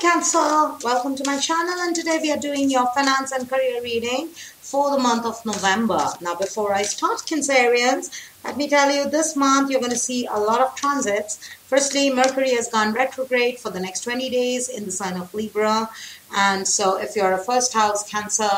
Cancer, welcome to my channel, and today we are doing your finance and career reading for the month of November. Now before I start, Cancerians, let me tell you, this month you're going to see a lot of transits. Firstly, Mercury has gone retrograde for the next 20 days in the sign of Libra, and so if you're a first house Cancer,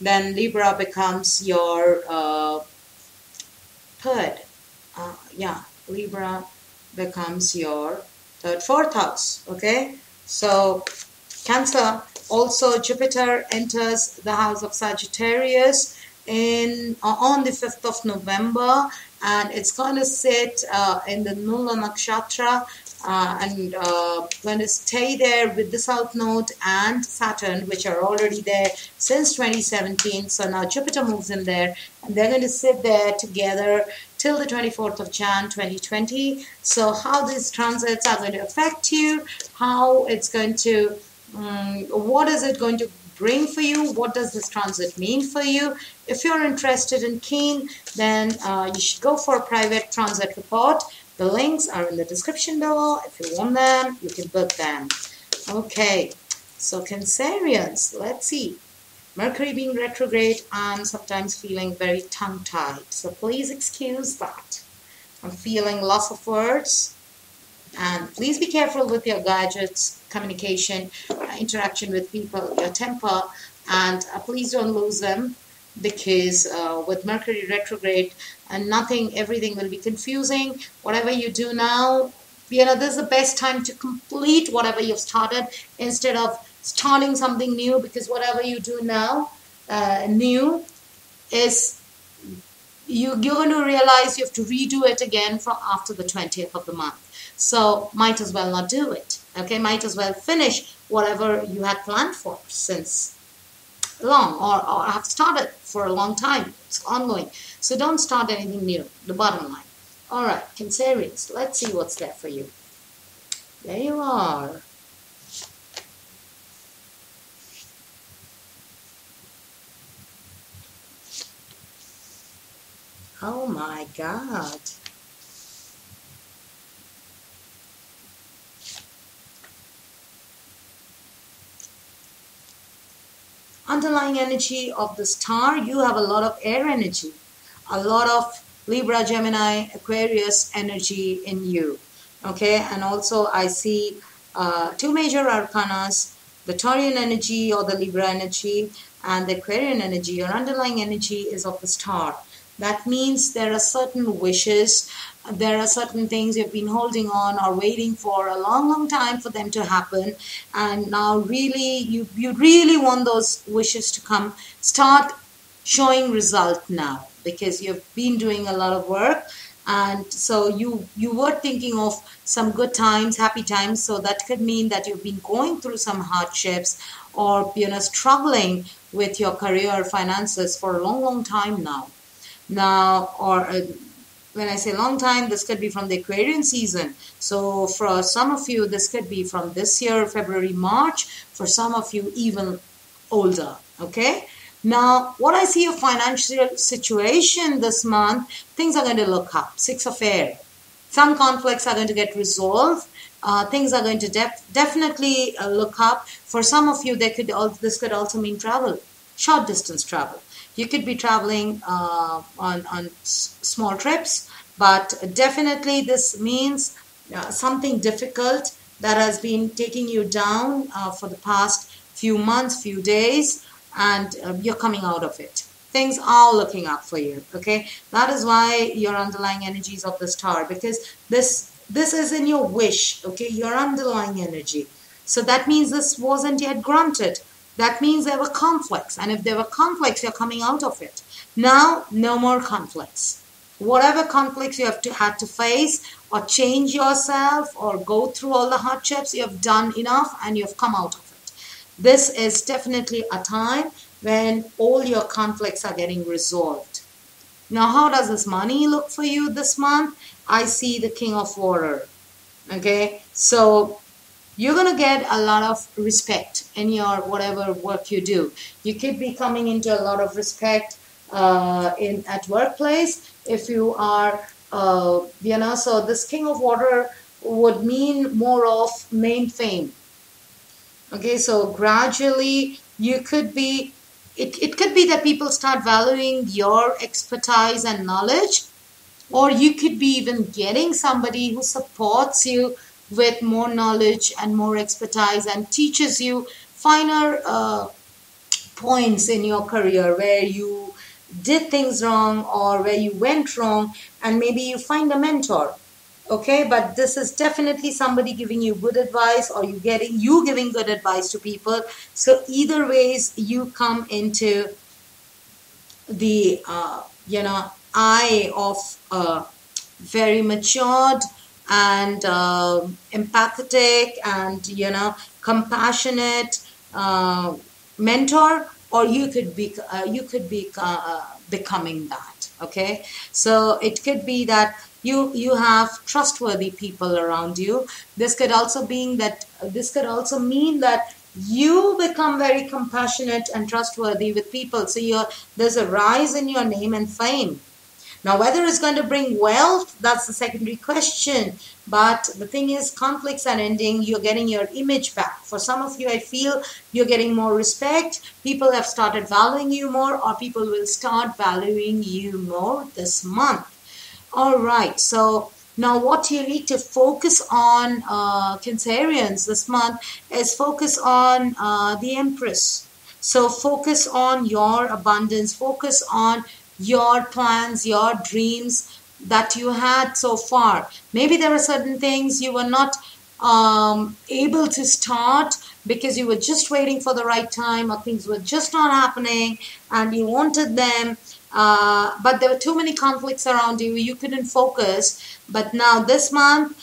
then Libra becomes your Libra becomes your third, fourth house. Okay, so Cancer, also Jupiter enters the house of Sagittarius on the 5th of November, and it's going to sit in the Nulla Nakshatra and going to stay there with the South Node and Saturn, which are already there since 2017. So now Jupiter moves in there, and they're going to sit there together till the 24th of Jan 2020. So how these transits are going to affect you, how it's going to, what is it going to bring for you, what does this transit mean for you. If you're interested and keen, then you should go for a private transit report. The links are in the description below. If you want them, you can book them. Okay, so Cancerians, let's see. Mercury being retrograde, I'm sometimes feeling very tongue-tied, so please excuse that. I'm feeling loss of words, and please be careful with your gadgets, communication, interaction with people, your temper, and please don't lose them, because with Mercury retrograde and everything will be confusing. Whatever you do now, this is the best time to complete whatever you've started instead of starting something new, because whatever you do now, new, is you're going to realize you have to redo it again from after the 20th of the month. So might as well not do it. Okay, might as well finish whatever you had planned for since long, or have started for a long time. It's ongoing. So don't start anything new, the bottom line. All right, Cancerians, let's see what's there for you. There you are. Oh my God. Underlying energy of the star, you have a lot of air energy, a lot of Libra, Gemini, Aquarius energy in you. Okay, and also I see two major arcanas, the Taurian energy or the Libra energy and the Aquarian energy. Your underlying energy is of the star. That means there are certain wishes, there are certain things you've been holding on or waiting for a long time for them to happen, and now really you really want those wishes to come, start showing result now, because you've been doing a lot of work, and so you were thinking of some good times, happy times. So that could mean that you've been going through some hardships, or struggling with your career, finances for a long time now, or when I say long time, this could be from the Aquarian season. So for some of you, this could be from this year, February, March. For some of you, even older. Okay. Now, what I see, a financial situation this month, things are going to look up. Six of Air. Some conflicts are going to get resolved. Things are going to definitely look up. For some of you, this could also mean travel, short distance travel. You could be traveling on small trips, but definitely this means something difficult that has been taking you down for the past few months, few days, and you're coming out of it. Things are looking up for you, okay? That is why your underlying energies of the star, because this is in your wish, okay? Your underlying energy. So that means this wasn't yet granted. That means there were conflicts, and if there were conflicts, you're coming out of it. Now, no more conflicts. Whatever conflicts you had to face, or change yourself, or go through all the hardships, you have done enough, and you've come out of it. This is definitely a time when all your conflicts are getting resolved. Now, how does this money look for you this month? I see the King of Water. Okay, so you're going to get a lot of respect in your whatever work you do. You could be coming into a lot of respect at workplace if you are, so this King of Water would mean more of main fame. Okay, so gradually you could be, it could be that people start valuing your expertise and knowledge, or you could be even getting somebody who supports you with more knowledge and more expertise and teaches you finer points in your career where you did things wrong or where you went wrong, and maybe you find a mentor. Okay, but this is definitely somebody giving you good advice, or you giving good advice to people. So either ways you come into the eye of very matured and empathetic and compassionate mentor, or you could be becoming that. Okay, so it could be that you have trustworthy people around you. This could also mean that you become very compassionate and trustworthy with people, so there's a rise in your name and fame. Now, whether it's going to bring wealth, that's the secondary question. But the thing is, conflicts are ending. You're getting your image back. For some of you, I feel you're getting more respect. People have started valuing you more, or people will start valuing you more this month. All right. So now what you need to focus on, Cancerians, this month is focus on the Empress. So focus on your abundance, focus on your plans, your dreams that you had so far. Maybe there are certain things you were not able to start because you were just waiting for the right time, or things were just not happening and you wanted them. But there were too many conflicts around you. You couldn't focus. But now this month,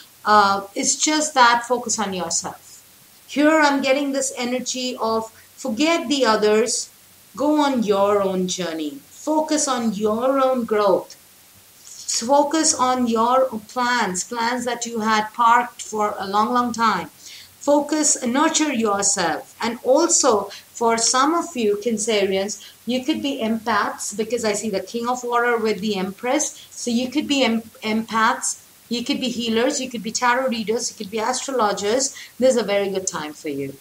it's just that focus on yourself. Here I'm getting this energy of forget the others, go on your own journey, focus on your own growth, focus on your plans that you had parked for a long, long time. Focus, nurture yourself. And also, for some of you Cancerians, you could be empaths, because I see the King of Water with the Empress. So you could be empaths, you could be healers, you could be tarot readers, you could be astrologers. This is a very good time for you.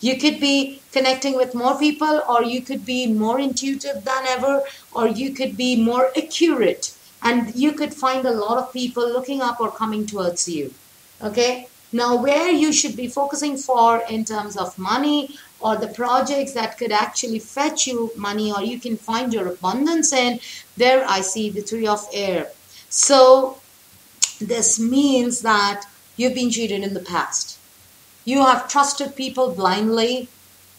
You could be connecting with more people, or you could be more intuitive than ever, or you could be more accurate, and you could find a lot of people looking up or coming towards you. Okay, now where you should be focusing for in terms of money, or the projects that could actually fetch you money, or you can find your abundance in, there I see the Three of Air. So this means that you've been cheated in the past. You have trusted people blindly.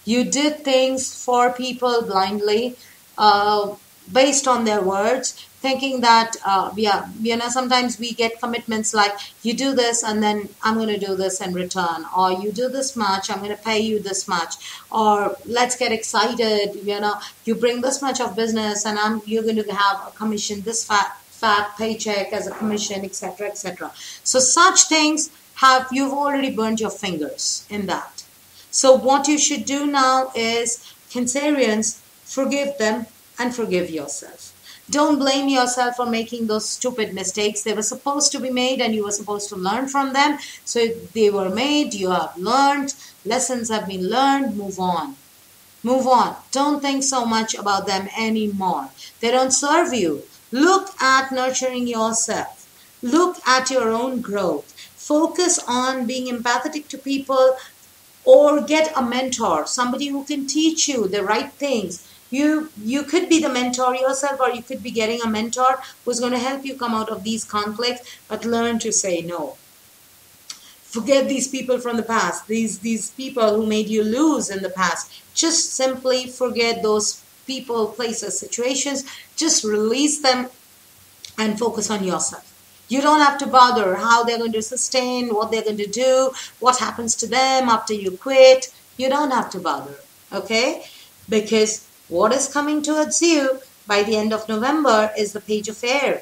You did things for people blindly, based on their words, thinking that, sometimes we get commitments like, you do this and then I'm going to do this in return, or you do this much, I'm going to pay you this much, or let's get excited, you bring this much of business and you're going to have a commission, this fat paycheck as a commission, etc., etc. So such things you've already burned your fingers in that. So what you should do now is, Cancerians, forgive them and forgive yourself. Don't blame yourself for making those stupid mistakes. They were supposed to be made and you were supposed to learn from them. So they were made, you have learned, lessons have been learned, move on. Move on. Don't think so much about them anymore. They don't serve you. Look at nurturing yourself. Look at your own growth. Focus on being empathetic to people, or get a mentor, somebody who can teach you the right things. You could be the mentor yourself, or you could be getting a mentor who's going to help you come out of these conflicts, but learn to say no. Forget these people from the past, these people who made you lose in the past. Just simply forget those people, places, situations. Just release them and focus on yourself. You don't have to bother how they're going to sustain, what they're going to do, what happens to them after you quit. You don't have to bother, okay? Because what is coming towards you by the end of November is the Page of Air.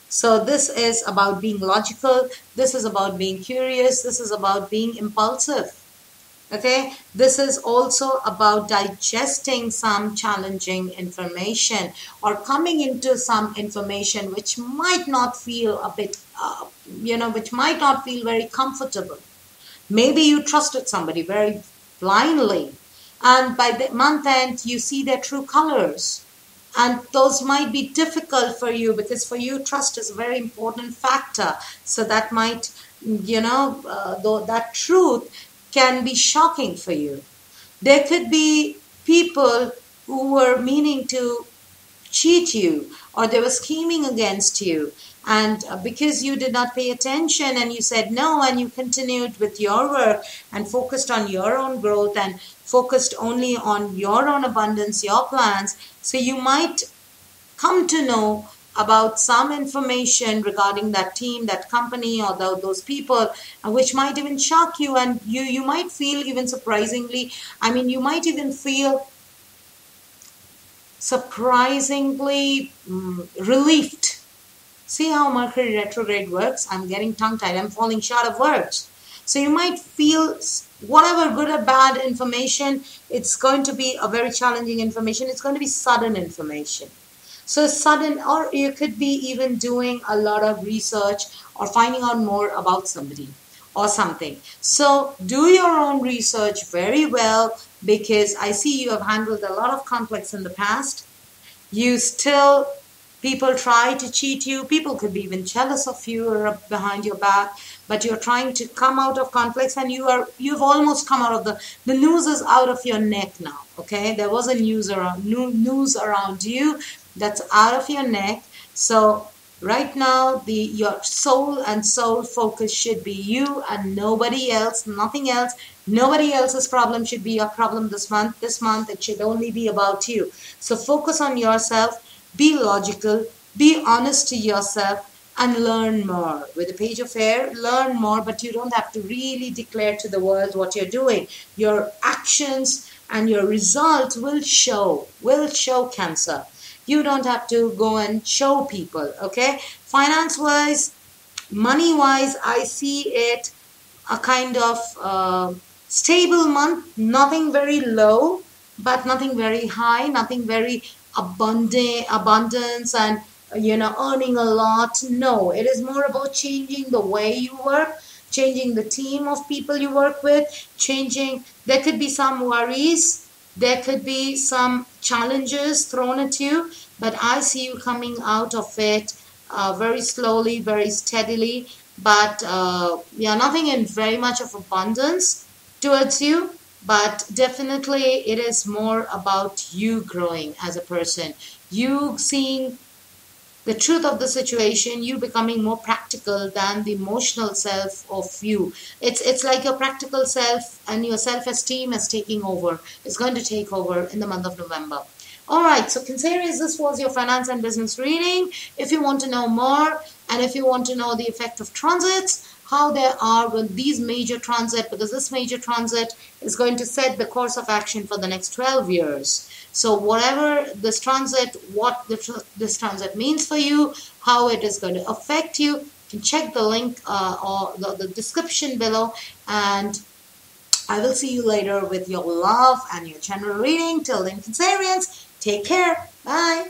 So this is about being logical. This is about being curious. This is about being impulsive. Okay, this is also about digesting some challenging information, or coming into some information which might not feel a bit, which might not feel very comfortable. Maybe you trusted somebody very blindly. And by the month end, you see their true colors. And those might be difficult for you because for you, trust is a very important factor. So that might, though that truth can be shocking for you. There could be people who were meaning to cheat you or they were scheming against you, and because you did not pay attention and you said no and you continued with your work and focused on your own growth and focused only on your own abundance, your plans, so you might come to know about some information regarding that team, that company, or those people, which might even shock you, and you might feel even surprisingly, you might even feel surprisingly relieved. See how Mercury retrograde works? I'm getting tongue-tied. I'm falling short of words. So you might feel whatever good or bad information, it's going to be a very challenging information. It's going to be sudden information. So sudden, or you could be even doing a lot of research or finding out more about somebody or something. So do your own research very well, because I see you have handled a lot of conflicts in the past. People try to cheat you. People could be even jealous of you or behind your back, but you're trying to come out of conflicts, and you've almost come out of the noose is out of your neck now. Okay, there was a noose around you that's out of your neck. So right now, your soul and soul focus should be you and nobody else, nothing else. Nobody else's problem should be your problem this month. This month, it should only be about you. So focus on yourself, be logical, be honest to yourself, and learn more. With the Page of Air, learn more, but you don't have to really declare to the world what you're doing. Your actions and your results will show Cancer. You don't have to go and show people, okay? Finance-wise, money-wise, I see it a kind of stable month, nothing very low, but nothing very high, nothing very abundance and earning a lot. No, it is more about changing the way you work, changing the team of people you work with, changing. There could be some worries, there could be some challenges thrown at you, but I see you coming out of it very slowly, very steadily. But nothing in very much of abundance towards you. But definitely it is more about you growing as a person, you seeing the truth of the situation, you becoming more practical than the emotional self of you. It's like your practical self and your self-esteem is taking over. It's going to take over in the month of November. Alright, so Cancerians, this was your finance and business reading. If you want to know more, and if you want to know the effect of transits, how there are with these major transit, because this major transit is going to set the course of action for the next 12 years. So whatever this transit, this transit means for you, how it is going to affect you, you can check the link or the description below, and I will see you later with your love and your general reading. Till then, Cancerians, take care. Bye.